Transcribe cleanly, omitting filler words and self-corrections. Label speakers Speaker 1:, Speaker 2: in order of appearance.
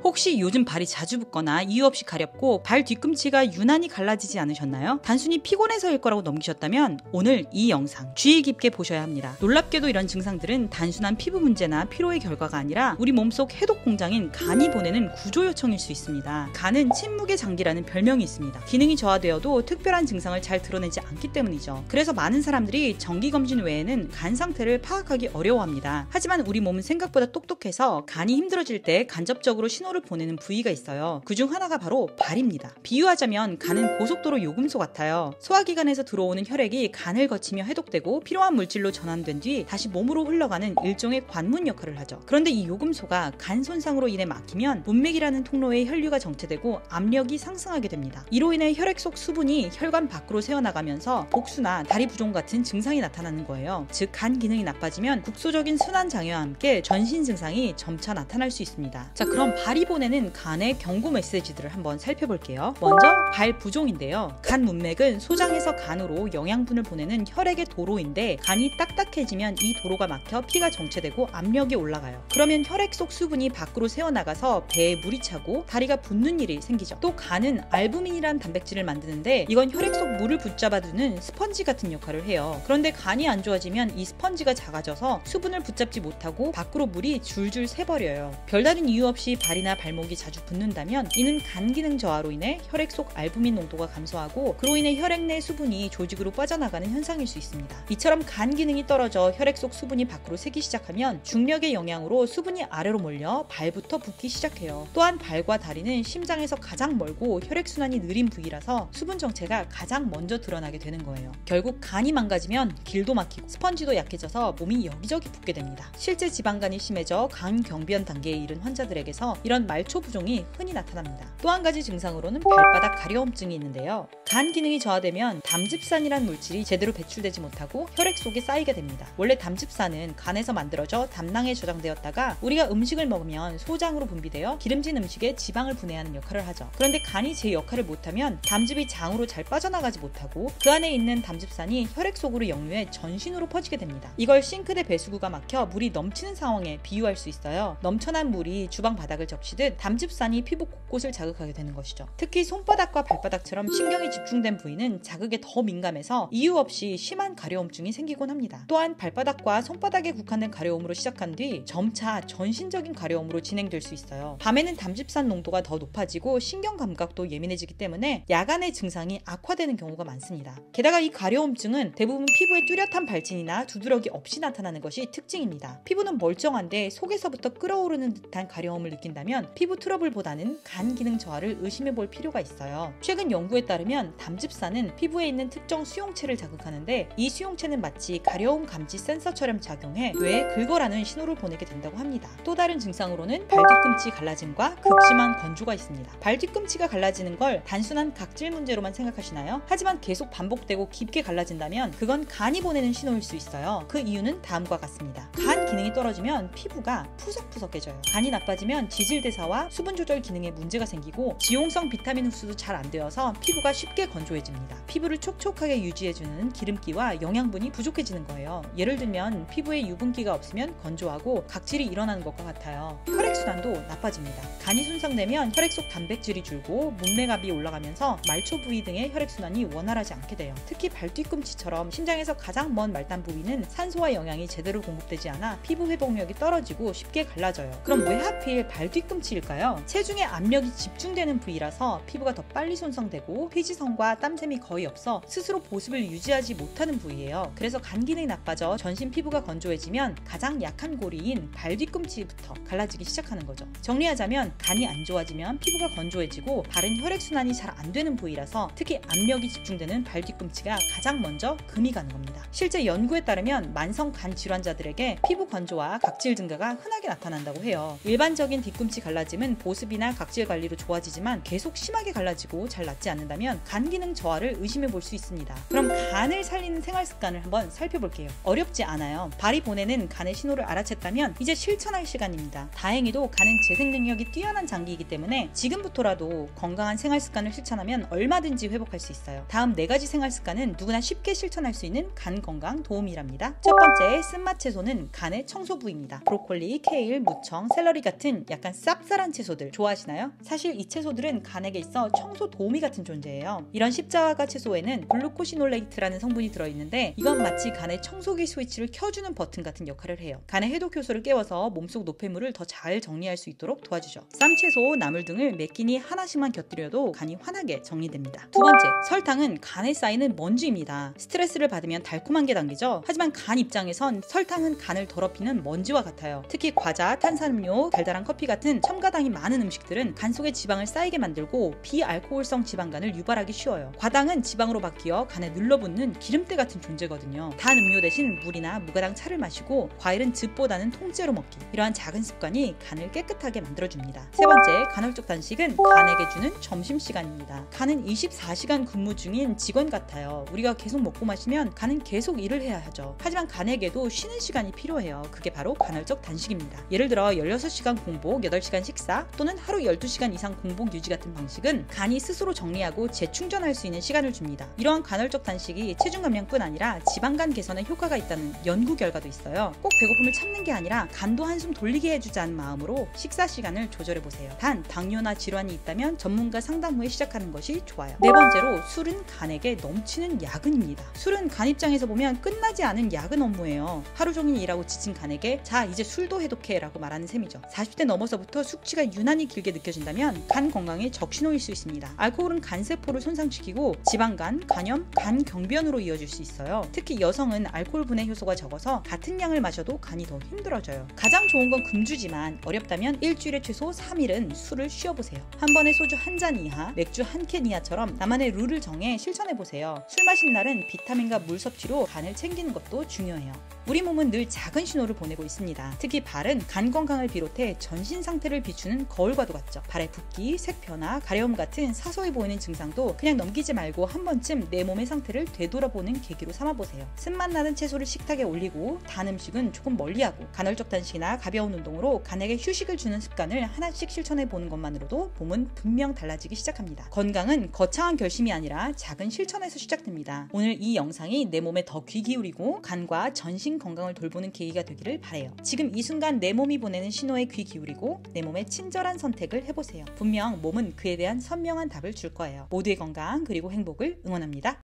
Speaker 1: 혹시 요즘 발이 자주 붓거나 이유 없이 가렵고 발 뒤꿈치가 유난히 갈라지지 않으셨나요? 단순히 피곤해서일 거라고 넘기셨다면 오늘 이 영상 주의 깊게 보셔야 합니다. 놀랍게도 이런 증상들은 단순한 피부 문제나 피로의 결과가 아니라 우리 몸속 해독 공장인 간이 보내는 구조 요청일 수 있습니다. 간은 침묵의 장기라는 별명이 있습니다. 기능이 저하되어도 특별한 증상을 잘 드러내지 않기 때문이죠. 그래서 많은 사람들이 정기검진 외에는 간 상태를 파악하기 어려워합니다. 하지만 우리 몸은 생각보다 똑똑해서 간이 힘들어질 때 간접적으로 신호를 보내는 부위가 있어요. 그중 하나가 바로 발입니다. 비유하자면 간은 고속도로 요금소 같아요. 소화기관에서 들어오는 혈액이 간을 거치며 해독되고 필요한 물질로 전환된 뒤 다시 몸으로 흘러가는 일종의 관문 역할을 하죠. 그런데 이 요금소가 간 손상으로 인해 막히면 문맥이라는 통로에 혈류가 정체되고 압력이 상승하게 됩니다. 이로 인해 혈액 속 수분이 혈관 밖으로 새어나가면서 복수나 다리 부종 같은 증상이 나타나는 거예요. 즉 간 기능이 나빠지면 국소적인 순환 장애와 함께 전신 증상이 점차 나타날 수 있습니다. 자, 그럼 발이 보내는 간의 경고 메시지들을 한번 살펴볼게요. 먼저 발 부종인데요. 간 문맥은 소장에서 간으로 영양분을 보내는 혈액의 도로인데 간이 딱딱해지면 이 도로가 막혀 피가 정체되고 압력이 올라가요. 그러면 혈액 속 수분이 밖으로 새어나가서 배에 물이 차고 다리가 붓는 일이 생기죠. 또 간은 알부민이란 단백질을 만드는데 이건 혈액 속 물을 붙잡아두는 스펀지 같은 역할을 해요. 그런데 간이 안 좋아지면 이 스펀지가 작아져서 수분을 붙잡지 못하고 밖으로 물이 줄줄 새버려요. 별다른 이유 없이 발이나 발목이 자주 붓는다면 이는 간 기능 저하로 인해 혈액 속 알부민 농도가 감소하고 그로 인해 혈액 내 수분이 조직으로 빠져나가는 현상일 수 있습니다. 이처럼 간 기능이 떨어져 혈액 속 수분이 밖으로 새기 시작하면 중력의 영향으로 수분이 아래로 몰려 발부터 붓기 시작해요. 또한 발과 다리는 심장에서 가장 멀고 혈액순환이 느린 부위라서 수분 정체가 가장 먼저 드러나게 되는 거예요. 결국 간이 망가지면 길도 막히고 스펀지도 약해져서 몸이 여기저기 붓게 됩니다. 실제 지방간이 심해져 간 경변 단계에 이른 환자들에게서 이런 말초 부종이 흔히 나타납니다. 또 한 가지 증상으로는 발바닥 가려움증이 있는데요. 간 기능이 저하되면 담즙산이란 물질이 제대로 배출되지 못하고 혈액 속에 쌓이게 됩니다. 원래 담즙산은 간에서 만들어져 담낭에 저장되었다가 우리가 음식을 먹으면 소장으로 분비되어 기름진 음식에 지방을 분해하는 역할을 하죠. 그런데 간이 제 역할을 못하면 담즙이 장으로 잘 빠져나가지 못하고 그 안에 있는 담즙산이 혈액 속으로 역류해 전신으로 퍼지게 됩니다. 이걸 싱크대 배수구가 막혀 물이 넘치는 상황에 비유할 수 있어요. 넘쳐난 물이 주방 바닥을 적시듯 담즙산이 피부 곳곳을 자극하게 되는 것이죠. 특히 손바닥과 발바닥처럼 신경이 집중된 부위는 자극에 더 민감해서 이유 없이 심한 가려움증이 생기곤 합니다. 또한 발바닥과 손바닥에 국한된 가려움으로 시작한 뒤 점차 전신적인 가려움으로 진행될 수 있어요. 밤에는 담즙산 농도가 더 높아지고 신경 감각도 예민해지기 때문에 야간의 증상이 악화되는 경우가 많습니다. 게다가 이 가려움증은 대부분 피부에 뚜렷한 발진이나 두드러기 없이 나타나는 것이 특징입니다. 피부는 멀쩡한데 속에서부터 끓어오르는 듯한 가려움을 느낀다면 피부 트러블보다는 간 기능 저하를 의심해 볼 필요가 있어요. 최근 연구에 따르면 담즙산은 피부에 있는 특정 수용체를 자극하는데 이 수용체는 마치 가려움 감지 센서처럼 작용해 뇌에 긁어라는 신호를 보내게 된다고 합니다. 또 다른 증상으로는 발뒤꿈치 갈라짐과 극심한 건조가 있습니다. 발뒤꿈치가 갈라지는 걸 단순한 각질 문제로만 생각하시나요? 하지만 계속 반복되고 깊게 갈라진다면 그건 간이 보내는 신호일 수 있어요. 그 이유는 다음과 같습니다. 간 기능이 떨어지면 피부가 푸석푸석해져요. 간이 나빠지면 지질대사와 수분 조절 기능에 문제가 생기고 지용성 비타민 흡수도 잘 안 되어서 피부가 쉽게 건조해집니다. 피부를 촉촉하게 유지해주는 기름기와 영양분이 부족해지는 거예요. 예를 들면 피부에 유분기가 없으면 건조하고 각질이 일어나는 것과 같아요. 혈액순환도 나빠집니다. 간이 손상되면 혈액 속 단백질이 줄고 문맥압이 올라가면서 말초 부위 등의 혈액순환이 원활하지 않게 돼요. 특히 발뒤꿈치처럼 심장에서 가장 먼 말단 부위는 산소와 영양이 제대로 공급되지 않아 피부 회복력이 떨어지고 쉽게 갈라져요. 그럼 왜 하필 발뒤꿈치일까요? 체중의 압력이 집중되는 부위라서 피부가 더 빨리 손상되고 피지성과 땀샘이 거의 없어 스스로 보습을 유지하지 못하는 부위예요. 그래서 간 기능이 나빠져 전신 피부가 건조해지면 가장 약한 고리인 발뒤꿈치부터 갈라지기 시작하는 거죠. 정리하자면 간이 안 좋아지면 피부가 건조해지고 바른 혈액순환이 잘 안 되는 부위라서 특히 압력이 집중되는 발뒤꿈치가 가장 먼저 금이 가는 겁니다. 실제 연구에 따르면 만성 간 질환자들에게 피부 건조와 각질 증가가 흔하게 나타난다고 해요. 일반적인 뒤꿈치 갈라짐은 보습이나 각질 관리로 좋아지지만 계속 심하게 갈라지고 잘 낫지 않는다면 간 간 기능 저하를 의심해 볼 수 있습니다. 그럼 간을 살리는 생활 습관을 한번 살펴볼게요. 어렵지 않아요. 발이 보내는 간의 신호를 알아챘다면 이제 실천할 시간입니다. 다행히도 간은 재생 능력이 뛰어난 장기이기 때문에 지금부터라도 건강한 생활 습관을 실천하면 얼마든지 회복할 수 있어요. 다음 4가지 생활 습관은 누구나 쉽게 실천할 수 있는 간 건강 도움이랍니다. 첫 번째, 쓴맛 채소는 간의 청소 부위입니다. 브로콜리, 케일, 무청, 샐러리 같은 약간 쌉쌀한 채소들 좋아하시나요? 사실 이 채소들은 간에게 있어 청소 도우미 같은 존재예요. 이런 십자가 채소에는 글루코시놀레이트라는 성분이 들어있는데 이건 마치 간의 청소기 스위치를 켜주는 버튼 같은 역할을 해요. 간의 해독 효소를 깨워서 몸속 노폐물을 더 잘 정리할 수 있도록 도와주죠. 쌈채소, 나물 등을 몇 끼니 하나씩만 곁들여도 간이 환하게 정리됩니다. 두 번째, 설탕은 간에 쌓이는 먼지입니다. 스트레스를 받으면 달콤한 게 당기죠. 하지만 간 입장에선 설탕은 간을 더럽히는 먼지와 같아요. 특히 과자, 탄산음료, 달달한 커피 같은 첨가당이 많은 음식들은 간 속에 지방을 쌓이게 만들고 비알코올성 지방간을 유발하기 쉬워요. 과당은 지방으로 바뀌어 간에 눌러붙는 기름때 같은 존재거든요. 단 음료 대신 물이나 무가당 차를 마시고 과일은 즙보다는 통째로 먹기. 이러한 작은 습관이 간을 깨끗하게 만들어줍니다. 세 번째, 간헐적 단식은 간에게 주는 점심시간입니다. 간은 24시간 근무 중인 직원 같아요. 우리가 계속 먹고 마시면 간은 계속 일을 해야 하죠. 하지만 간에게도 쉬는 시간이 필요해요. 그게 바로 간헐적 단식입니다. 예를 들어 16시간 공복, 8시간 식사 또는 하루 12시간 이상 공복 유지 같은 방식은 간이 스스로 정리하고 재충전할 수 있는 시간을 줍니다. 이러한 간헐적 단식이 체중 감량뿐 아니라 지방간 개선에 효과가 있다는 연구 결과도 있어요. 꼭 배고픔을 참는 게 아니라 간도 한숨 돌리게 해주자는 마음으로 식사 시간을 조절해보세요. 단, 당뇨나 질환이 있다면 전문가 상담 후에 시작하는 것이 좋아요. 네 번째로, 술은 간에게 넘치는 야근입니다. 술은 간 입장에서 보면 끝나지 않은 야근 업무예요. 하루 종일 일하고 지친 간에게 자, 이제 술도 해독해 라고 말하는 셈이죠. 40대 넘어서부터 숙취가 유난히 길게 느껴진다면 간 건강에 적신호일 수 있습니다. 알코올은 간세포를 손상시키고 지방간, 간염, 간경변으로 이어질 수 있어요. 특히 여성은 알코올 분해 효소가 적어서 같은 양을 마셔도 간이 더 힘들어져요. 가장 좋은 건 금주지만 어렵다면 일주일에 최소 3일은 술을 쉬어보세요. 한 번에 소주 1잔 이하, 맥주 1캔 이하처럼 나만의 룰을 정해 실천해보세요. 술 마신 날은 비타민과 물 섭취로 간을 챙기는 것도 중요해요. 우리 몸은 늘 작은 신호를 보내고 있습니다. 특히 발은 간 건강을 비롯해 전신 상태를 비추는 거울과도 같죠. 발의 붓기, 색 변화, 가려움 같은 사소해 보이는 증상도 그냥 넘기지 말고 한 번쯤 내 몸의 상태를 되돌아보는 계기로 삼아보세요. 쓴맛 나는 채소를 식탁에 올리고 단 음식은 조금 멀리하고 간헐적 단식이나 가벼운 운동으로 간에게 휴식을 주는 습관을 하나씩 실천해 보는 것만으로도 몸은 분명 달라지기 시작합니다. 건강은 거창한 결심이 아니라 작은 실천에서 시작됩니다. 오늘 이 영상이 내 몸에 더 귀 기울이고 간과 전신 건강을 돌보는 계기가 되기를 바래요. 지금 이 순간 내 몸이 보내는 신호에 귀 기울이고 내 몸에 친절한 선택을 해보세요. 분명 몸은 그에 대한 선명한 답을 줄 거예요. 모두의 건강 그리고 행복을 응원합니다.